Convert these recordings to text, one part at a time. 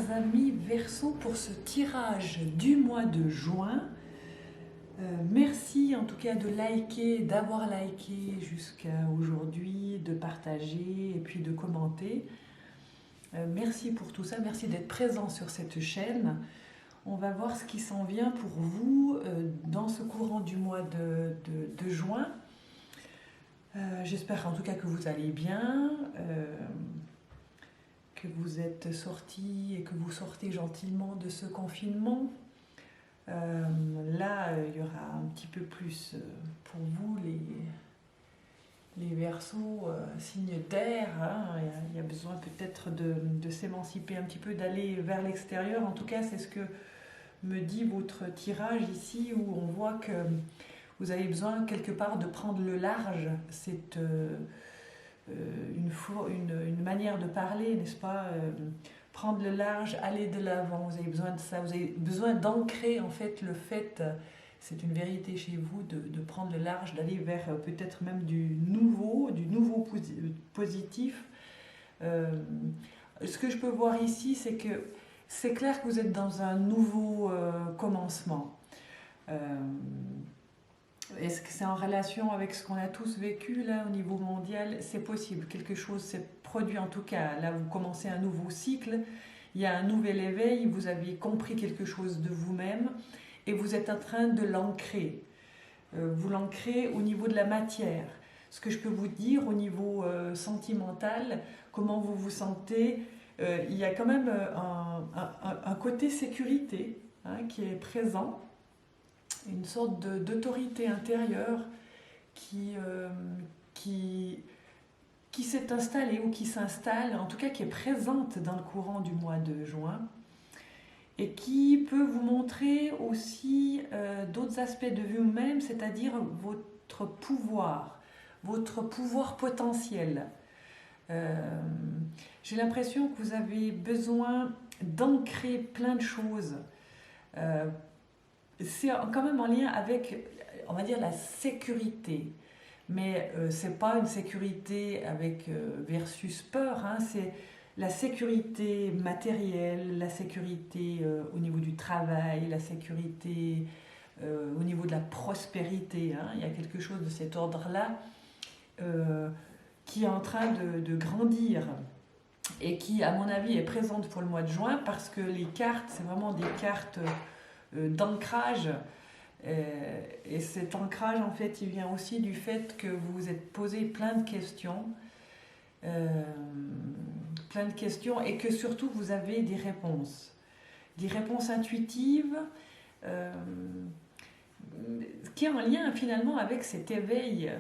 chers amis Verseau, pour ce tirage du mois de juin. Merci en tout cas de liker, d'avoir liké jusqu'à aujourd'hui, de partager et puis de commenter. Merci pour tout ça, merci d'être présent sur cette chaîne. On va voir ce qui s'en vient pour vous dans ce courant du mois de juin. J'espère en tout cas que vous allez bien, que vous êtes sortis et que vous sortez gentiment de ce confinement. Là, il y aura un petit peu plus pour vous, les Verseaux, signes d'air. Hein. Il y a besoin peut-être de s'émanciper un petit peu, d'aller vers l'extérieur. En tout cas, c'est ce que me dit votre tirage ici, où on voit que vous avez besoin quelque part de prendre le large. C'est une manière de parler, n'est-ce pas? Prendre le large, aller de l'avant, vous avez besoin de ça, vous avez besoin d'ancrer en fait le fait, c'est une vérité chez vous, de prendre le large, d'aller vers peut-être même du nouveau positif. Ce que je peux voir ici, c'est que c'est clair que vous êtes dans un nouveau commencement. Est-ce que c'est en relation avec ce qu'on a tous vécu là au niveau mondial? C'est possible, quelque chose s'est produit en tout cas. Là, vous commencez un nouveau cycle, il y a un nouvel éveil, vous avez compris quelque chose de vous-même et vous êtes en train de l'ancrer. Vous l'ancrez au niveau de la matière. Ce que je peux vous dire au niveau sentimental, comment vous vous sentez, il y a quand même un côté sécurité qui est présent. Une sorte d'autorité intérieure qui s'est installée ou qui s'installe, en tout cas qui est présente dans le courant du mois de juin et qui peut vous montrer aussi d'autres aspects de vous-même, c'est-à-dire votre pouvoir potentiel. J'ai l'impression que vous avez besoin d'ancrer plein de choses. C'est quand même en lien avec, on va dire, la sécurité. Mais ce n'est pas une sécurité avec versus peur, hein, c'est la sécurité matérielle, la sécurité au niveau du travail, la sécurité au niveau de la prospérité. Hein. Il y a quelque chose de cet ordre-là qui est en train de grandir et qui, à mon avis, est présente pour le mois de juin parce que les cartes, c'est vraiment des cartes d'ancrage. Et cet ancrage, en fait, il vient aussi du fait que vous vous êtes posé plein de questions et que surtout vous avez des réponses intuitives, qui est en lien finalement avec cet éveil.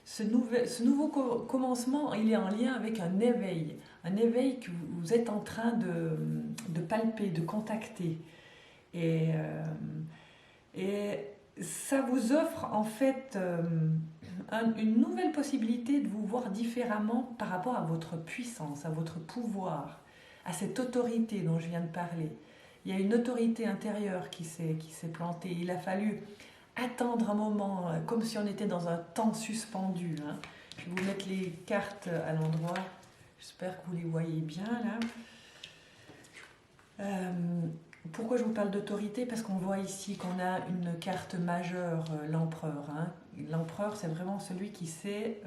Ce nouveau commencement, il est en lien avec un éveil que vous êtes en train de palper, de contacter. Et ça vous offre en fait une nouvelle possibilité de vous voir différemment par rapport à votre puissance, à votre pouvoir, à cette autorité dont je viens de parler. Il y a une autorité intérieure qui s'est plantée. Il a fallu attendre un moment, comme si on était dans un temps suspendu. Hein. Je vais vous mettre les cartes à l'endroit. J'espère que vous les voyez bien là. Pourquoi je vous parle d'autorité? Parce qu'on voit ici qu'on a une carte majeure, l'empereur. Hein. L'empereur, c'est vraiment celui qui sait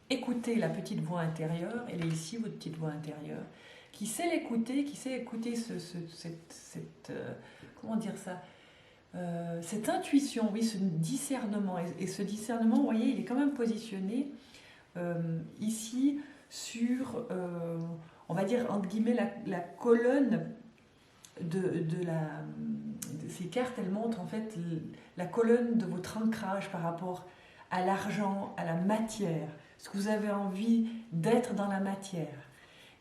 écouter la petite voix intérieure. Elle est ici, votre petite voix intérieure. Qui sait l'écouter, qui sait écouter comment dire ça? Cette intuition, oui, ce discernement. Et ce discernement, vous voyez, il est quand même positionné ici sur, on va dire, entre guillemets, la colonne de ces cartes. Elles montrent en fait la colonne de votre ancrage par rapport à l'argent, à la matière, ce que vous avez envie d'être dans la matière.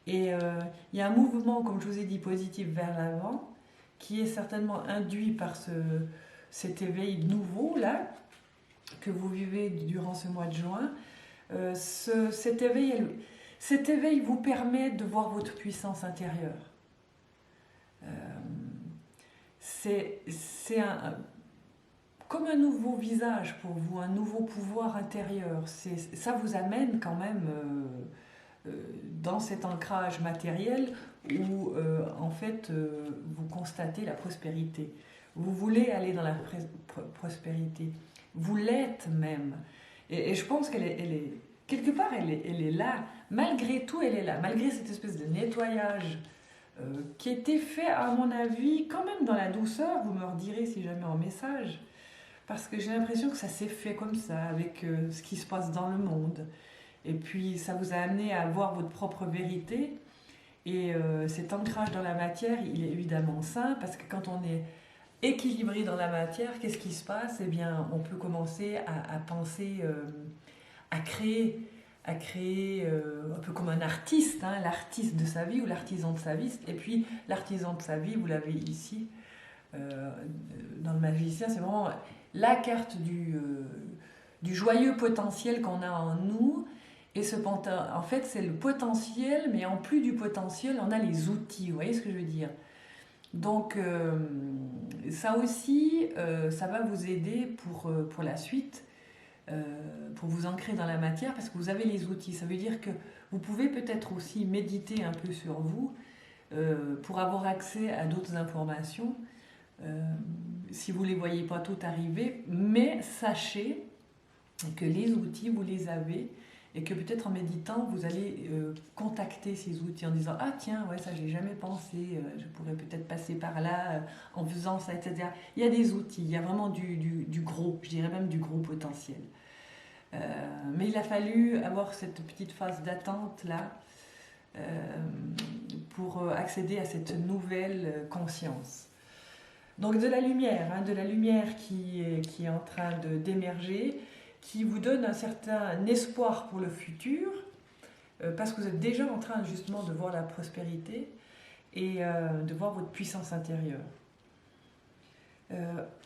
Et il y a un mouvement, comme je vous ai dit, positif vers l'avant, qui est certainement induit par cet éveil nouveau là que vous vivez durant ce mois de juin. Cet éveil vous permet de voir votre puissance intérieure. C'est comme un nouveau visage pour vous, un nouveau pouvoir intérieur. Ça vous amène quand même dans cet ancrage matériel où en fait vous constatez la prospérité. Vous voulez aller dans la prospérité. Vous l'êtes même. Et je pense qu'elle est quelque part, elle est là. Malgré tout, elle est là. Malgré cette espèce de nettoyage qui a été fait, à mon avis, quand même dans la douceur. Vous me redirez si jamais en message. Parce que j'ai l'impression que ça s'est fait comme ça, avec ce qui se passe dans le monde. Et puis, ça vous a amené à voir votre propre vérité. Et cet ancrage dans la matière, il est évidemment sain, parce que quand on est équilibré dans la matière, qu'est-ce qui se passe? Eh bien, on peut commencer à penser, à créer un peu comme un artiste, hein, l'artiste de sa vie ou l'artisan de sa vie. Et puis, l'artisan de sa vie, vous l'avez ici, dans le magicien, c'est vraiment la carte du joyeux potentiel qu'on a en nous. Et en fait, c'est le potentiel, mais en plus du potentiel, on a les outils. Vous voyez ce que je veux dire? Donc, ça aussi, ça va vous aider pour la suite, pour vous ancrer dans la matière, parce que vous avez les outils. Ça veut dire que vous pouvez peut-être aussi méditer un peu sur vous pour avoir accès à d'autres informations, si vous ne les voyez pas toutes arriver, mais sachez que les outils, vous les avez, et que peut-être en méditant, vous allez contacter ces outils en disant « Ah tiens, ouais, ça j'ai jamais pensé, je pourrais peut-être passer par là en faisant ça, etc. » Il y a des outils, il y a vraiment du gros, je dirais même du gros potentiel. Mais il a fallu avoir cette petite phase d'attente là pour accéder à cette nouvelle conscience. Donc de la lumière qui est en train d'émerger, qui vous donne un certain espoir pour le futur, parce que vous êtes déjà en train justement de voir la prospérité et de voir votre puissance intérieure.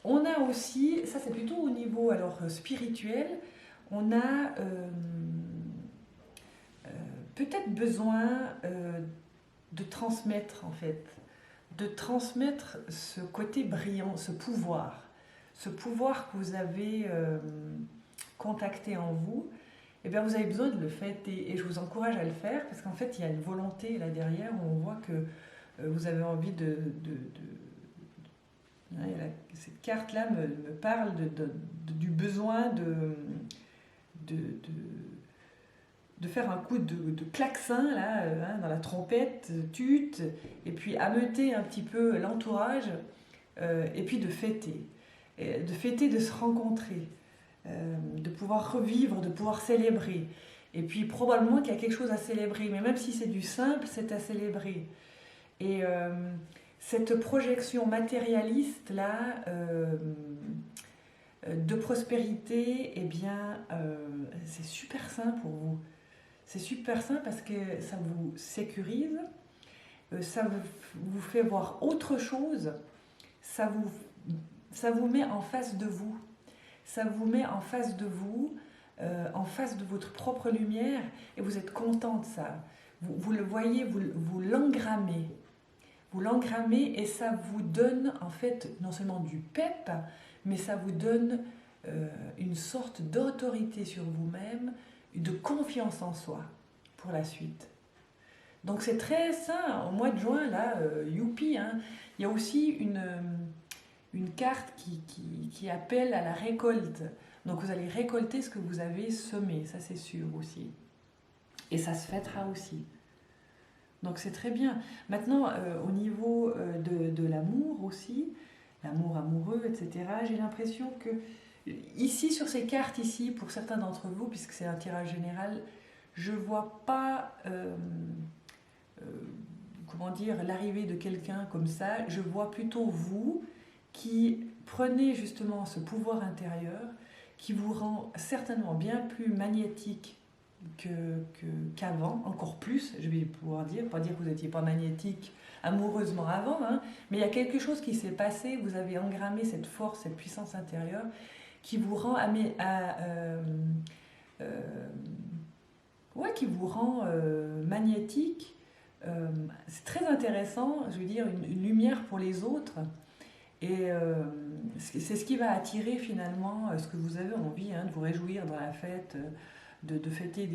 On a aussi, ça c'est plutôt au niveau alors, spirituel, on a peut-être besoin de transmettre en fait, de transmettre ce côté brillant, ce pouvoir que vous avez contacté en vous, eh bien vous avez besoin de le faire et je vous encourage à le faire parce qu'en fait il y a une volonté là derrière où on voit que vous avez envie cette carte là me parle du besoin de faire un coup de klaxon là, dans la trompette, tute, et puis ameuter un petit peu l'entourage, et puis de fêter, de se rencontrer, de pouvoir revivre, de pouvoir célébrer. Et puis probablement qu'il y a quelque chose à célébrer, mais même si c'est du simple, c'est à célébrer. Et cette projection matérialiste là, de prospérité, eh bien, c'est super sain pour vous. C'est super sain parce que ça vous sécurise, ça vous fait voir autre chose, ça vous met en face de vous. Ça vous met en face de vous, en face de votre propre lumière, et vous êtes content de ça. Vous le voyez, vous l'engrammez. Vous l'engrammez et ça vous donne en fait non seulement du pep, mais ça vous donne une sorte d'autorité sur vous-même, de confiance en soi pour la suite. Donc c'est très sain, au mois de juin, là, youpi, hein, il y a aussi une carte qui appelle à la récolte. Donc vous allez récolter ce que vous avez semé, ça c'est sûr aussi. Et ça se fêtera aussi. Donc c'est très bien. Maintenant, au niveau de l'amour aussi, l'amour amoureux, etc., j'ai l'impression que ici, sur ces cartes, ici, pour certains d'entre vous, puisque c'est un tirage général, je ne vois pas, comment dire, l'arrivée de quelqu'un comme ça. Je vois plutôt vous qui prenez justement ce pouvoir intérieur qui vous rend certainement bien plus magnétique qu'avant, encore plus, je vais pouvoir dire, pas dire que vous n'étiez pas magnétique amoureusement avant, hein, mais il y a quelque chose qui s'est passé, vous avez engrammé cette force, cette puissance intérieure qui vous rend qui vous rend magnétique. C'est très intéressant, je veux dire, une lumière pour les autres. Et c'est ce qui va attirer finalement ce que vous avez envie, hein, de vous réjouir dans la fête, de fêter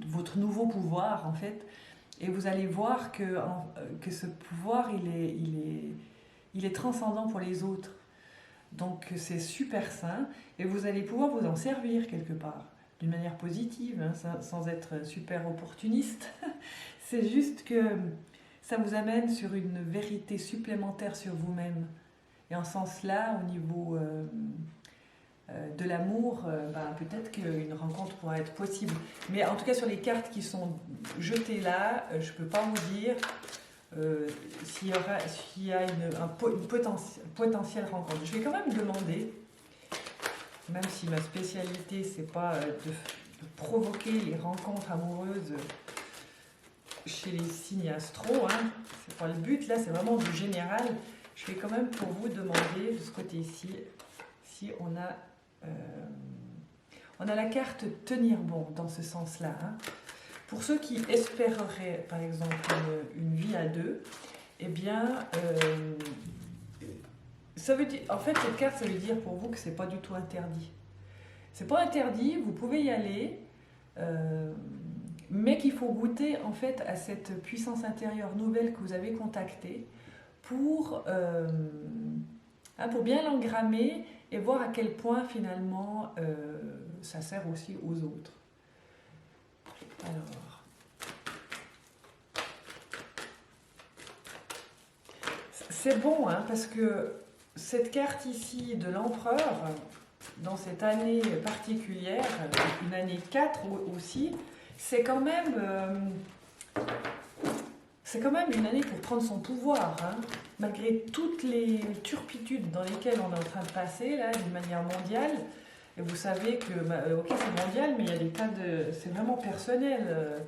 votre nouveau pouvoir en fait. Et vous allez voir que ce pouvoir, il est transcendant pour les autres. Donc c'est super sain et vous allez pouvoir vous en servir quelque part, d'une manière positive, hein, sans être super opportuniste. C'est juste que ça vous amène sur une vérité supplémentaire sur vous-même. Et en ce sens-là, au niveau de l'amour, peut-être qu'une rencontre pourrait être possible. Mais en tout cas, sur les cartes qui sont jetées là, je ne peux pas vous dire s'il y a une potentielle rencontre. Je vais quand même demander, même si ma spécialité, c'est pas de provoquer les rencontres amoureuses chez les signes astro, hein. C'est pas le but, là c'est vraiment du général. Je vais quand même pour vous demander de ce côté-ci si on a la carte tenir bon dans ce sens-là, hein. Pour ceux qui espéreraient par exemple une vie à deux, eh bien ça veut dire, en fait cette carte ça veut dire pour vous que c'est pas du tout interdit. C'est pas interdit, vous pouvez y aller. Mais qu'il faut goûter en fait à cette puissance intérieure nouvelle que vous avez contactée pour bien l'engrammer et voir à quel point finalement ça sert aussi aux autres. Alors, c'est bon hein, parce que cette carte ici de l'empereur, dans cette année particulière, une année 4 aussi, c'est quand même une année pour prendre son pouvoir, hein, malgré toutes les turpitudes dans lesquelles on est en train de passer, là, d'une manière mondiale. Et vous savez que, ok, c'est mondial, mais il y a des tas de... C'est vraiment personnel,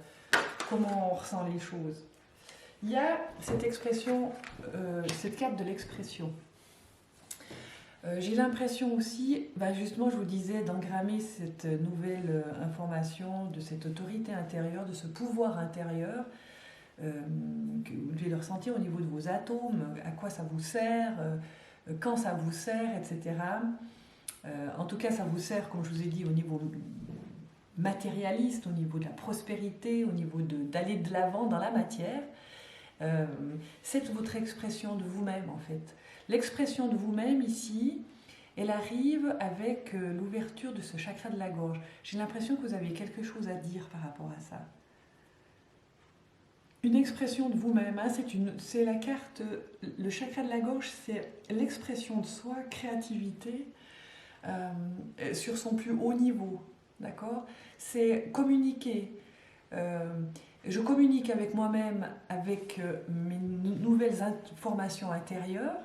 comment on ressent les choses. Il y a cette expression, cette carte de l'expression. J'ai l'impression aussi, justement je vous disais, d'engrammer cette nouvelle information, de cette autorité intérieure, de ce pouvoir intérieur, que vous devez le ressentir au niveau de vos atomes, à quoi ça vous sert, quand ça vous sert, etc. En tout cas ça vous sert, comme je vous ai dit, au niveau matérialiste, au niveau de la prospérité, au niveau d'aller de l'avant dans la matière. C'est votre expression de vous-même en fait. L'expression de vous-même ici, elle arrive avec l'ouverture de ce chakra de la gorge. J'ai l'impression que vous avez quelque chose à dire par rapport à ça. Une expression de vous-même, hein, c'est la carte, le chakra de la gorge, c'est l'expression de soi, créativité, sur son plus haut niveau, d'accord ? C'est communiquer. Je communique avec moi-même, avec mes nouvelles informations intérieures,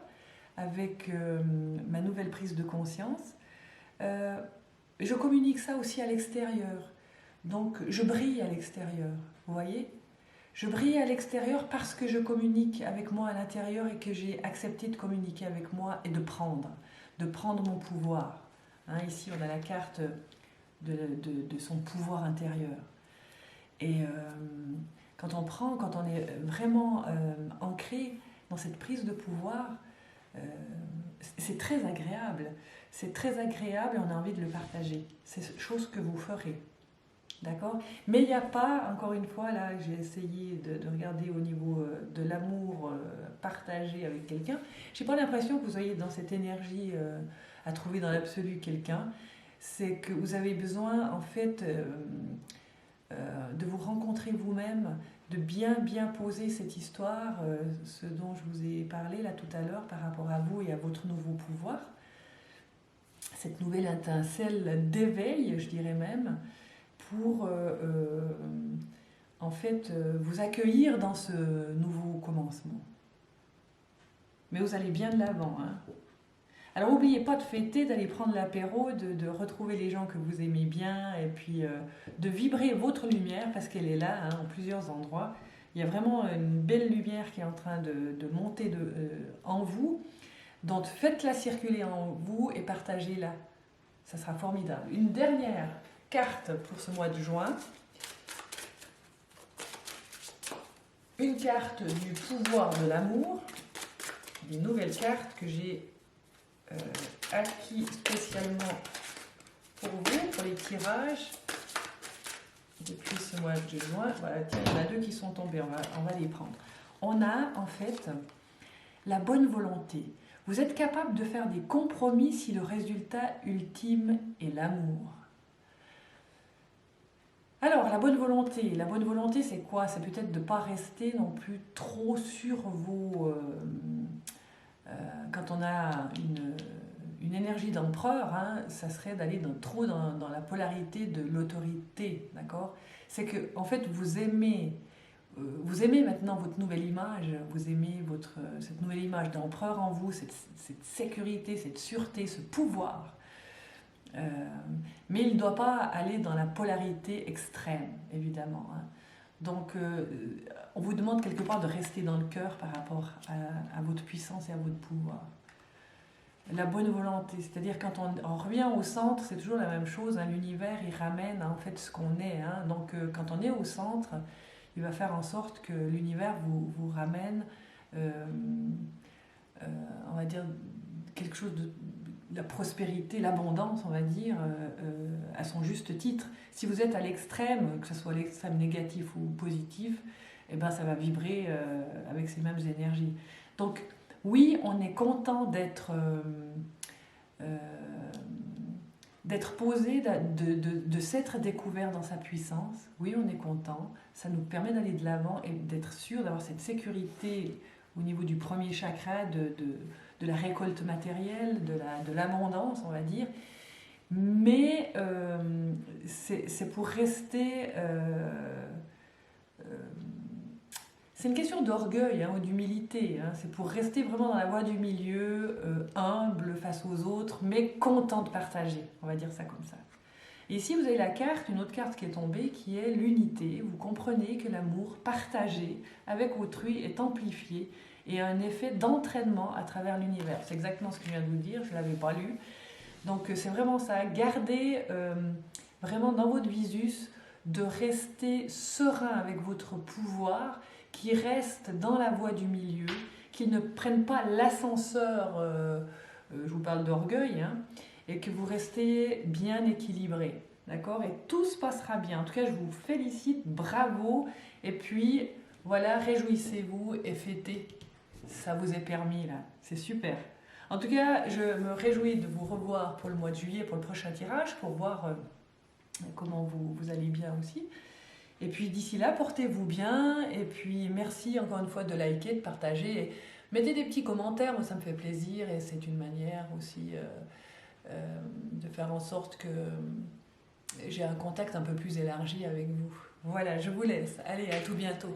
avec ma nouvelle prise de conscience. Je communique ça aussi à l'extérieur. Donc, je brille à l'extérieur, vous voyez ? Je brille à l'extérieur parce que je communique avec moi à l'intérieur et que j'ai accepté de communiquer avec moi et de prendre mon pouvoir. Hein, ici, on a la carte de son pouvoir intérieur. Et quand on est vraiment ancré dans cette prise de pouvoir, c'est très agréable. C'est très agréable et on a envie de le partager. C'est chose que vous ferez. D'accord ? Mais il n'y a pas, encore une fois, là, j'ai essayé de regarder au niveau de l'amour partagé avec quelqu'un. Je n'ai pas l'impression que vous soyez dans cette énergie à trouver dans l'absolu quelqu'un. C'est que vous avez besoin, en fait, de vous rencontrer vous-même, de bien poser cette histoire, ce dont je vous ai parlé là tout à l'heure par rapport à vous et à votre nouveau pouvoir. Cette nouvelle étincelle d'éveil, je dirais même, pour en fait vous accueillir dans ce nouveau commencement. Mais vous allez bien de l'avant, hein. Alors n'oubliez pas de fêter, d'aller prendre l'apéro, de retrouver les gens que vous aimez bien et puis de vibrer votre lumière parce qu'elle est là, hein, en plusieurs endroits. Il y a vraiment une belle lumière qui est en train de monter en vous. Donc faites-la circuler en vous et partagez-la. Ça sera formidable. Une dernière carte pour ce mois de juin. Une carte du pouvoir de l'amour. Une nouvelle carte que j'ai acquis spécialement pour vous, pour les tirages. depuis ce mois de juin. Voilà, tiens, il y en a 2 qui sont tombés, on va les prendre. On a en fait la bonne volonté. Vous êtes capable de faire des compromis si le résultat ultime est l'amour. Alors, la bonne volonté c'est quoi? C'est peut-être de ne pas rester non plus trop sur vos... quand on a une énergie d'empereur, hein, ça serait d'aller trop dans la polarité de l'autorité, d'accord? C'est que, en fait, vous aimez maintenant votre nouvelle image, vous aimez cette nouvelle image d'empereur en vous, cette sécurité, cette sûreté, ce pouvoir. Mais il ne doit pas aller dans la polarité extrême, évidemment, hein. Donc, on vous demande quelque part de rester dans le cœur par rapport à votre puissance et à votre pouvoir. La bonne volonté, c'est-à-dire quand on revient au centre, c'est toujours la même chose, hein, l'univers il ramène en fait ce qu'on est, hein. Donc quand on est au centre, il va faire en sorte que l'univers vous ramène, on va dire, quelque chose de la prospérité, l'abondance, on va dire, à son juste titre. Si vous êtes à l'extrême, que ce soit l'extrême négatif ou positif, eh ben, ça va vibrer avec ces mêmes énergies. Donc, oui, on est content d'être posé, de s'être découvert dans sa puissance. Oui, on est content. Ça nous permet d'aller de l'avant et d'être sûr d'avoir cette sécurité au niveau du premier chakra, de la récolte matérielle, de l'abondance, on va dire. Mais c'est pour rester... c'est une question d'orgueil, hein, ou d'humilité, hein. C'est pour rester vraiment dans la voie du milieu, humble face aux autres, mais content de partager. On va dire ça comme ça. Et ici, vous avez une autre carte qui est tombée, qui est l'unité. Vous comprenez que l'amour partagé avec autrui est amplifié et a un effet d'entraînement à travers l'univers. C'est exactement ce que je viens de vous dire, je ne l'avais pas lu. Donc c'est vraiment ça, gardez vraiment dans votre visus de rester serein avec votre pouvoir, qui reste dans la voie du milieu, qui ne prenne pas l'ascenseur, je vous parle d'orgueil, hein, et que vous restez bien équilibré, d'accord? Et tout se passera bien. En tout cas, je vous félicite, bravo, et puis voilà, réjouissez-vous et fêtez. Ça vous est permis là, c'est super. En tout cas, je me réjouis de vous revoir pour le mois de juillet, pour le prochain tirage, pour voir comment vous allez bien aussi. Et puis d'ici là, portez-vous bien. Et puis merci encore une fois de liker, de partager. Mettez des petits commentaires, moi ça me fait plaisir. Et c'est une manière aussi de faire en sorte que j'ai un contact un peu plus élargi avec vous. Voilà, je vous laisse. Allez, à tout bientôt.